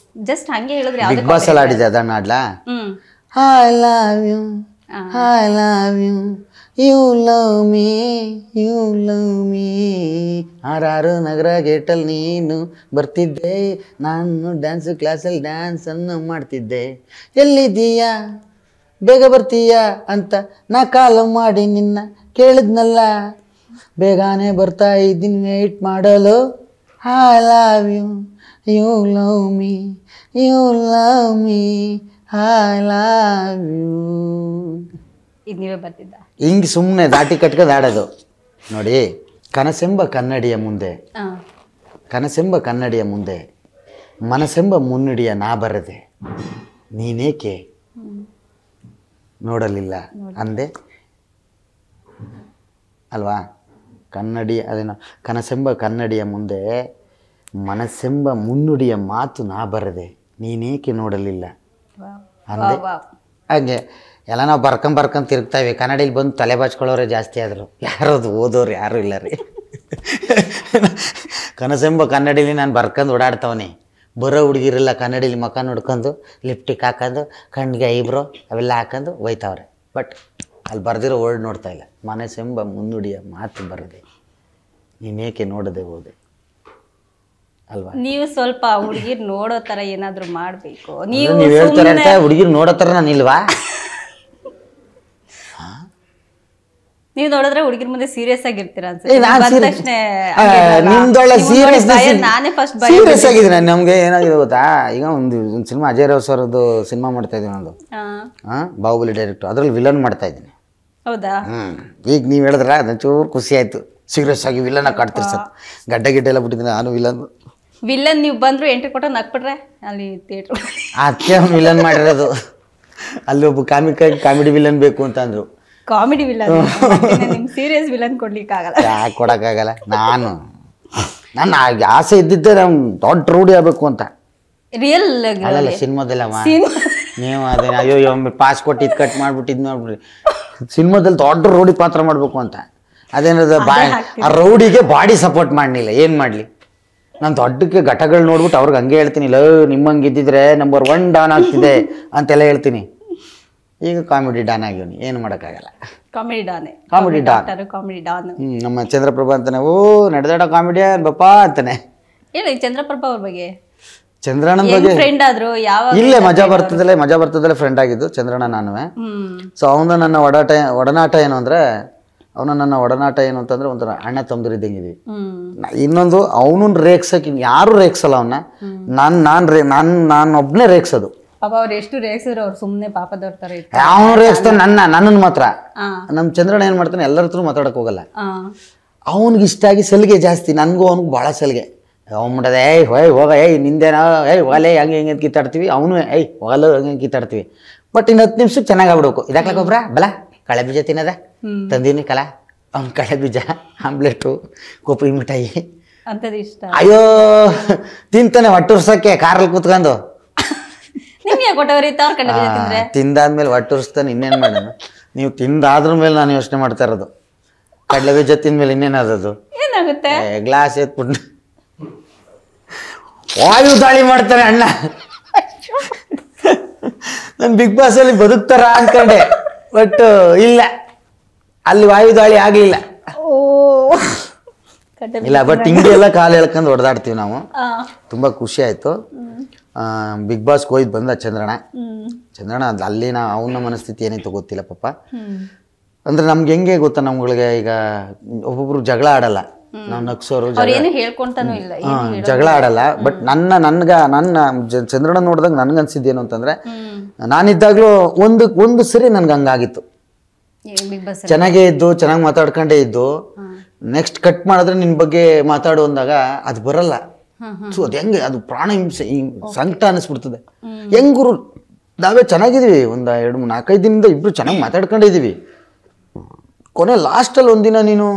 ಜಸ್ಟ್ ಹಂಗೆ ಹೇಳಿದ್ರೆ ಬಿಗ್ ಬಾಸ್ ಅಲ್ಲಿ ಆಡಿದೆ, ಅದನ್ನ ಆಡ್ಲಾ? I love you, I love you, you love me, you love me. ಆರಾರು ನಗರ ಗೇಟಲ್ಲಿ ನೀನು ಬರ್ತಿದ್ದೆ, ನಾನು ಡ್ಯಾನ್ಸ್ ಕ್ಲಾಸಲ್ಲಿ ಡ್ಯಾನ್ಸನ್ನು ಮಾಡ್ತಿದ್ದೆ. ಎಲ್ಲಿದ್ದೀಯಾ, ಬೇಗ ಬರ್ತೀಯಾ ಅಂತ ನಾ ಕಾಲು ಮಾಡಿ ನಿನ್ನ ಕೇಳಿದ್ನಲ್ಲ, ಬೇಗನೆ ಬರ್ತಾ ಇದ್ದೀನಿ ವೇಟ್ ಮಾಡಲು. I love you, you love me, you love me, I love you. ಇದು ನೀವೇ ಬರ್ತಿದ್ದ? ಹಿಂಗೆ ಸುಮ್ಮನೆ ದಾಟಿ ಕಟ್ಕೊಂಡು ಆಡೋದು ನೋಡಿ. ಕನಸೆಂಬ ಕನ್ನಡಿಯ ಮುಂದೆ, ಕನಸೆಂಬ ಕನ್ನಡಿಯ ಮುಂದೆ ಮನಸ್ಸೆಂಬ ಮುನ್ನುಡಿಯ ನಾ ಬರದೆ, ನೀನೇಕೆ ನೋಡಲಿಲ್ಲ ಅಂದೆ ಅಲ್ವಾ? ಕನ್ನಡಿ ಅದೇನೋ, ಕನಸೆಂಬ ಕನ್ನಡಿಯ ಮುಂದೆ ಮನಸ್ಸೆಂಬ ಮುನ್ನುಡಿಯ ಮಾತು ನಾ ಬರದೆ ನೀನೇಕೆ ನೋಡಲಿಲ್ಲ ಅಂದೆ. ಹಾಗೆ ಎಲ್ಲ ನಾವು ಬರ್ಕೊಂಡ್ ತಿರುಗ್ತಾವೆ. ಕನ್ನಡಿಲಿ ಬಂದು ತಲೆ ಬಾಚ್ಕೊಳ್ಳೋರೆ ಜಾಸ್ತಿ ಆದರು, ಯಾರದು ಓದೋರು ಯಾರೂ ಇಲ್ಲ ರೀ. ಕನಸೆಂಬ ಕನ್ನಡಿಲಿ ನಾನು ಬರ್ಕೊಂಡು ಓಡಾಡ್ತವನಿ. ಬರೋ ಹುಡುಗಿರೆಲ್ಲ ಕನ್ನಡಿಲಿ ಮುಖ ನೋಡ್ಕೊಂಡು ಲಿಪ್ಟಿಕ್ ಹಾಕೊಂಡು ಕಣ್ಣಿಗೆ ಐಬ್ರೋ ಅವೆಲ್ಲ ಹಾಕೊಂಡು ಒಯ್ತಾವ್ರೆ. ಬಟ್ ಅಲ್ಲಿ ಬರ್ದಿರೋ ವರ್ಡ್ ನೋಡ್ತಾ ಇಲ್ಲ. ಮನಸ್ಸೆಂಬ ಮುನ್ನುಡಿಯ ಮಾತು ಬರದೆ ನೀನೇಕೆ ನೋಡದೆ ಹೋದೆ ಅಲ್ವಾ? ನೀವು ಸ್ವಲ್ಪ ಹುಡುಗಿರ್ ನೋಡೋ ತರ ಏನಾದ್ರು ಮಾಡ್ಬೇಕು. ನೀವು ಹೇಳ್ತಾರೆ ಅಂತ ಹುಡುಗಿರ್ ನೋಡೋ ಥರ ನಾನು ಇಲ್ವಾ? ನೀವು ನೋಡಿದ್ರೆ ಹುಡುಗಿರ್ ಮುಂದೆ ಸೀರಿಯಸ್ ಆಗಿರ್ತೀರಾ ನಿಮ್ದೊಳ್ಳೆ ನಾನೇ ಫಸ್ಟ್ ಸೀರಿಯಸ್ ಆಗಿದೆ. ನಮ್ಗೆ ಏನಾಗಿದೆ ಗೊತ್ತಾ, ಈಗ ಒಂದು ಸಿನಿಮಾ ಅಜಯ್ ರಾವ್ ಸರ್ದು ಸಿನಿಮಾ ಮಾಡ್ತಾ ಇದ್ದೀನಿ ಒಂದು, ಬಾಹುಬಲಿ ಡೈರೆಕ್ಟರ್, ಅದ್ರಲ್ಲಿ ವಿಲನ್ ಮಾಡ್ತಾ ಇದ್ದೀನಿ. ಹೌದಾ? ಈಗ ನೀವು ಹೇಳಿದ್ರ ಅದೊಂಚೂರು ಖುಷಿ ಆಯ್ತು. ಸೀರಿಯಸ್ ಆಗಿ ವಿಲನ್ ಕಾಡ್ತಿರ್ ಸರ್, ಗಡ್ಡ ಎಲ್ಲ ಬಿಟ್ಟಿದ್ದೀನಿ ನಾನು. ವಿಲನ್ ನೀವು ಬಂದ್ರು ಎಂಟ್ರಿ ಕೊಟ್ಟು ನಕ್ಬಿಟ್ರೆ ಅಲ್ಲಿ ಥಿಯೇಟರ್ ಅದಕ್ಕೆ ವಿಲನ್ ಮಾಡಿರೋದು. ಅಲ್ಲಿ ಒಬ್ಬ ಕಾಮಿಡಿ ವಿಲನ್ ಬೇಕು ಅಂತ ಅಂದ್ರು. ಕಾಮಿಡಿ ವಿಲನ್ ಸೀರಿಯಸ್ ವಿಲನ್ ಕೊಡ್ಲಿಕ್ಕೆ ಆಗಲ್ಲ. ಯಾಕೆ ಕೊಡಕ್ಕಾಗಲ್ಲ? ನನ್ನ ಆಸೆ ಇದ್ದಿದ್ದೆ ನಮ್ ದೊಡ್ಡ ರೂಢಿ ಆಗ್ಬೇಕು ಅಂತ. ರಿಯಲ್ ಅಲ್ಲ ಸಿನಿಮಾದಲ್ಲ ನೀವು ಅದೇ ಅಯ್ಯೋ ಪಾಸ್ ಕೊಟ್ಟು ಇದು ಕಟ್ ಮಾಡ್ಬಿಟ್ಟು ನೋಡ್ಬಿಡ್ರಿ. ಸಿನಿಮಾದಲ್ಲಿ ದೊಡ್ಡ ರೌಡಿ ಪಾತ್ರ ಮಾಡ್ಬೇಕು ಅಂತ. ಅದೇನದ ಆ ರೌಡಿಗೆ ಬಾಡಿ ಸಪೋರ್ಟ್ ಮಾಡಲಿಲ್ಲ, ಏನ್ ಮಾಡ್ಲಿ? ನಾನು ದೊಡ್ಡಕ್ಕೆ ಘಟಗಳು ನೋಡ್ಬಿಟ್ಟು ಅವ್ರಿಗೆ ಹಂಗೆ ಹೇಳ್ತೀನಿ, ನಿಮ್ಮಂಗೆ ಇದ್ದಿದ್ರೆ ನಂಬರ್ 1 ಡಾನ್ ಆಗ್ತಿದೆ ಅಂತೆಲ್ಲ ಹೇಳ್ತೀನಿ. ಈಗ ಕಾಮಿಡಿ ಡಾನ್ ಆಗಿವ್ನಿ, ಏನು ಮಾಡೋಕ್ಕಾಗಲ್ಲ. ಕಾಮಿಡಿ ಡಾನ್ ನಮ್ಮ ಚಂದ್ರಪ್ರಭಾ ಅಂತಾನೆ, ಓ ನಡೆದಾಡ ಕಾಮಿಡಿಯನ್ ಬಪ್ಪ ಅಂತಾನೆ. ಹೇಳಿ ಚಂದ್ರಪ್ರಭಾ ಅವ್ರ ಬಗ್ಗೆ. ಚಂದ್ರಣ್ಣನ ಬಗ್ಗೆ ಫ್ರೆಂಡ್ ಆದ್ರು ಇಲ್ಲೇ ಮಜಾ ಬರ್ತದಲ್ಲೇ ಫ್ರೆಂಡ್ ಆಗಿದ್ದು ಚಂದ್ರಣ್ಣ ನಾನುವೆ. ಸೊ ಅವನ ನನ್ನ ಒಡನಾಟ ಏನು ಅಂದ್ರೆ ಒಂಥರ ಅಣ್ಣ ತಮ್ಮದಿರಿದ್ದಂಗಿದ್ವಿ. ಇನ್ನೊಂದು ಅವನು ರೇಗ್ಸಕ್ಕೆ ಯಾರು ರೇಗ್ಸಲ್ಲ ಅವನ್ನ, ನಾನೊಬ್ನೇ ರೇಗ್ಸೋದು. ಪಾಪ ಅವ್ರು ಎಷ್ಟು ರೇಗ್ಸಿದ್ರು ಅವ್ರು ಸುಮ್ಮನೆ ಪಾಪದವ್ರ ತರ ಅವನು ರೇಗ್ಸ್ತಾನೆ ನನ್ನನ್ನು ಮಾತ್ರ. ನಮ್ಮ ಚಂದ್ರಣ್ಣ ಏನ್ ಮಾಡ್ತಾನೆ, ಎಲ್ಲರ ಹತ್ರ ಮಾತಾಡಕ್ ಹೋಗಲ್ಲ. ಅವನಿಗೆ ಇಷ್ಟ ಆಗಿ ಸಲಿಗೆ ಜಾಸ್ತಿ, ನನ್ಗೂ ಅವನಿಗೆ ಭಾಳ ಸಲಿಗೆ. ಅವನ್ಬಿಡದೆ ಹೋಗ ನಿಂದೇನೋ ಹೋಗಲೇ ಹಂಗೆ ಕಿತ್ತಾಡ್ತೀವಿ. ಅವನು ಹೋಗಲ್ಲ ಹಂಗೆ ಕಿತ್ತಾಡ್ತೀವಿ. ಬಟ್ ಇನ್ನು 10 ನಿಮಿಷಕ್ಕೆ ಚೆನ್ನಾಗಿ ಆಗ್ಬಿಡ್ಬೇಕು. ಇದಾಕ್ಲಕ್ಕ ಒಬ್ರ ಬಲ ಕಳೆ ಬೀಜ ತಿನ್ನದ ತಂದೀನಿ ಕಲ, ಅವ್ನು ಕಳೆ ಬೀಜ, ಆಮ್ಲೆಟು, ಕೊಬ್ಬರಿ ಮಿಠಾಯಿ ಅಂತದ್ ಇಷ್ಟ. ಅಯ್ಯೋ ತಿಂತಾನೆ ಹೊಟ್ಟುರ್ಸಕ್ಕೆ ಕಾರಲ್ಲಿ ಕೂತ್ಕೊಂಡು. ತಿಂದಾದ್ಮೇಲೆ ಹೊಟ್ಟುರ್ಸ್ತಾನೆ, ಇನ್ನೇನ್ ಮಾಡೋಣ? ನೀವು ತಿಂದಾದ್ರ ಮೇಲೆ ನಾನು ಯೋಚನೆ ಮಾಡ್ತಾ ಇರೋದು. ಕಡಲೆ ಬೀಜ ತಿಂದ್ಮೇಲೆ ಇನ್ನೇನದು ಏನಾಗುತ್ತೆ? ಗ್ಲಾಸ್ ಎತ್ಬಿಟ್ಟು ವಾಯು ದಾಳಿ ಮಾಡ್ತಾರೆ ಅಣ್ಣ. ನಾನು ಬಿಗ್ ಬಾಸ್ ಅಲ್ಲಿ ಬದುಕ್ತಾರ ಅನ್ಕೊಂಡೆ, ಬಟ್ ಇಲ್ಲ, ಅಲ್ಲಿ ವಾಯು ದಾಳಿ ಆಗ್ಲಿಲ್ಲ. ಇಲ್ಲ, ಬಟ್ ಹಿಂಗೆ ಎಲ್ಲ ಕಾಲು ಎಳ್ಕೊಂಡು ಹೊಡೆದಾಡ್ತೀವಿ ನಾವು. ತುಂಬಾ ಖುಷಿ ಆಯ್ತು. ಬಿಗ್ ಬಾಸ್ ಹೋಯ್ತು ಬಂದ ಚಂದ್ರಣ್ಣ ಅಲ್ಲಿ ಅವನ ಮನಸ್ಥಿತಿ ಏನಾಯ್ತು ಗೊತ್ತಿಲ್ಲ ಪಾಪ. ಅಂದ್ರೆ ನಮ್ಗೆ ಹೆಂಗೆ ಗೊತ್ತಾ, ನಮ್ಗಳಿಗೆ ಈಗ ಒಬ್ಬೊಬ್ರು ಜಗಳ ಆಡಲ್ಲ, ನಾವು ನಗ್ಸೋರು ಜಗಳ ಆಡಲ್ಲ. ಬಟ್ ನನ್ನ ಚಂದ್ರಣ್ಣ ನೋಡಿದಾಗ ನನ್ಗನ್ಸಿದ್ದೇನು ಅಂತಂದ್ರೆ, ನಾನಿದ್ದಾಗ್ಲೂ ಒಂದು ಸರಿ ನನ್ಗೆ ಹಂಗಾಗಿತ್ತು. ಚೆನ್ನಾಗೇ ಇದ್ದು, ಚೆನ್ನಾಗಿ ಮಾತಾಡ್ಕೊಂಡೇ ಇದ್ದು, ನೆಕ್ಸ್ಟ್ ಕಟ್ ಮಾಡಿದ್ರೆ ನಿನ್ ಬಗ್ಗೆ ಮಾತಾಡು ಅಂದಾಗ ಅದು ಬರಲ್ಲ. ಸೊ ಅದು ಹೆಂಗೆ, ಅದು ಪ್ರಾಣ ಹಿಂಸೆ, ಸಂಕಟ ಅನಿಸ್ಬಿಡ್ತದೆ. ಹೆಂಗುರು ನಾವೇ ಚೆನ್ನಾಗಿದ್ದೀವಿ, ಒಂದು 2-4-5 ದಿನದಿಂದ ಇಬ್ರು ಚೆನ್ನಾಗಿ ಮಾತಾಡ್ಕೊಂಡಿದ್ದೀವಿ. ಕೊನೆ ಲಾಸ್ಟಲ್ಲಿ ಒಂದಿನ ನೀನು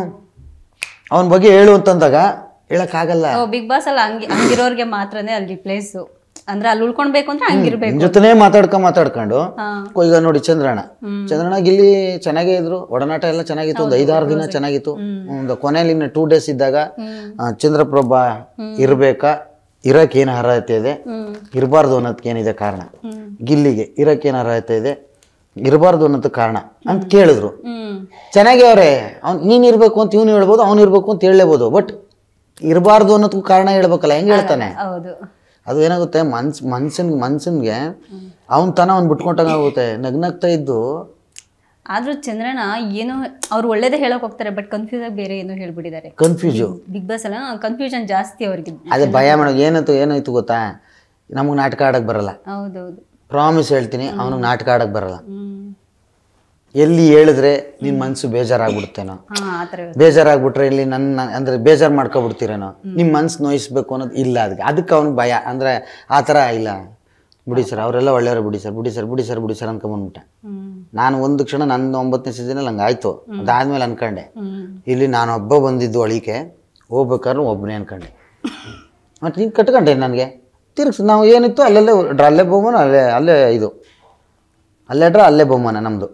ಅವನ ಬಗ್ಗೆ ಹೇಳು ಅಂತಂದಾಗ ಹೇಳಕ್ಕಾಗಲ್ಲ. ಬಿಗ್ ಬಾಸ್ ಅಲ್ಲಿ ಹಂಗಿರೋರ್ಗೆ ಮಾತ್ರನೇ ಅಲ್ಲಿ ಪ್ಲೇಸ್. ಅಂದ್ರೆ ಅಲ್ಲಿ ಉಳ್ಕೊಳ್ಬೇಕು ಅಂದ್ರೆ ಹಂಗಿರ್ಬೇಕು. ಜೊತೆನೇ ಮಾತಾಡ್ಕೊಂಡು ಈಗ ನೋಡಿ ಚಂದ್ರಣ್ಣ ಗಿಲ್ಲಿ ಚೆನ್ನಾಗೇ ಇದ್ರು, ಒಡನಾಟ ಎಲ್ಲ ಚೆನ್ನಾಗಿತ್ತು. ಒಂದು 5-6 ದಿನ ಚೆನ್ನಾಗಿತ್ತು. ಒಂದು ಕೊನೆಯಲ್ಲಿ 2 ಡೇಸ್ ಇದ್ದಾಗ ಚಂದ್ರಪ್ರಭಾ ಇರಕ್ಕೆ ಏನು ಅರ್ಹತೆ ಇದೆ, ಇರಬಾರ್ದು ಅನ್ನೋದಕ್ಕೆ ಏನಿದೆ ಕಾರಣ, ಗಿಲ್ಲಿಗೆ ಇರಕ್ಕೆ ಏನು ಅರ್ಹತೆ ಇದೆ, ಇರಬಾರ್ದು ಅನ್ನೋದು ಕಾರಣ ಅಂತ ಕೇಳಿದ್ರು. ಚೆನ್ನಾಗಿ ಅವ್ರೆ, ನೀನ್ ಇರ್ಬೇಕು ಅಂತ ಇವನು ಹೇಳ್ಬೋದು, ಅವ್ನು ಇರ್ಬೇಕು ಅಂತ ಹೇಳಲೇಬಹುದು. ಬಟ್ ಇರಬಾರ್ದು ಅನ್ನೋದಕ್ಕೂ ಕಾರಣ ಹೇಳ್ಬೇಕಲ್ಲ, ಹೆಂಗ್ ಹೇಳ್ತಾನೆ? ಅದು ಏನಾಗುತ್ತೆ, ಮನ್ಸನ್ಗೆ ಅವನ್ ಅವ್ನು ಬಿಟ್ಕೊಂಡಾಗುತ್ತೆ, ನಗ್ನಗ್ತಾ ಇದ್ದು. ಆದ್ರೂ ಚಂದ್ರಣ್ಣ ಏನೋ ಅವ್ರು ಒಳ್ಳೇದೇ ಹೇಳಕ್ ಹೋಗ್ತಾರೆ, ಬಟ್ ಕನ್ಫ್ಯೂಸ್ ಆಗಿ ಬೇರೆ ಏನೋ ಹೇಳ್ಬಿಟ್ಟಿದ್ದಾರೆ. ಬಿಗ್ ಬಾಸ್ ಅಲ್ಲ, ಕನ್ಫ್ಯೂಷನ್ ಜಾಸ್ತಿ ಅವ್ರಿಗೆ. ಅದೇ ಭಯ ಮಾಡೋ ಏನಾಯ್ತು ಗೊತ್ತಾ, ನಮ್ಗೆ ನಾಟಕ ಆಡಕ್ ಬರಲ್ಲ. ಹೌದೌದು, ಪ್ರಾಮಿಸ್ ಹೇಳ್ತೀನಿ, ಅವನಿಗೆ ನಾಟಕ ಆಡಕ್ ಬರಲ್ಲ. ಎಲ್ಲಿ ಹೇಳಿದ್ರೆ ನಿನ್ ಮನ್ಸು ಬೇಜಾರಾಗ್ಬಿಡುತ್ತೇನೋ, ಬೇಜಾರಾಗ್ಬಿಟ್ರೆ ಇಲ್ಲಿ ಅಂದ್ರೆ ಬೇಜಾರು ಮಾಡ್ಕೊಬಿಡ್ತೀರೇನೋ, ನಿಮ್ ಮನ್ಸು ನೋಯಿಸ್ಬೇಕು ಅನ್ನೋದು ಇಲ್ಲ. ಅದಕ್ಕೆ ಅವ್ನಿಗೆ ಭಯ. ಅಂದ್ರೆ ಆ ಥರ ಇಲ್ಲ, ಬಿಡಿ ಸರ್ ಅವರೆಲ್ಲ ಒಳ್ಳೆಯವರು, ಬಿಡಿ ಸರ್ ಅನ್ಕೊಂಡ್ಬಂದ್ಬಿಟ್ಟೆ ನಾನು. ಒಂದು ಕ್ಷಣ ನನ್ನ 9ನೇ ಸೀಸನಲ್ಲಿ ಹಂಗೆ ಆಯ್ತು. ಅದಾದ್ಮೇಲೆ ಅನ್ಕೊಂಡೆ, ಇಲ್ಲಿ ನಾನೊಬ್ಬ ಬಂದಿದ್ದು ಅಳಿಕೆ, ಹೋಗ್ಬೇಕಾದ್ರೆ ಒಬ್ಬನೇ ಅನ್ಕೊಂಡೆ. ಮತ್ತು ನೀನು ಕಟ್ಕೊಂಡೆ ನನಗೆ ತಿರ್ಗಿಸಿ ನಾವು ಏನಿತ್ತು ಅಲ್ಲೇ ಬಹುಮಾನ ಅಲ್ಲೇ ಇದು ಅಲ್ಲೇ ಡ್ರಾ ಅಲ್ಲೇ ಬಹುಮಾನ ನಮ್ಮದು.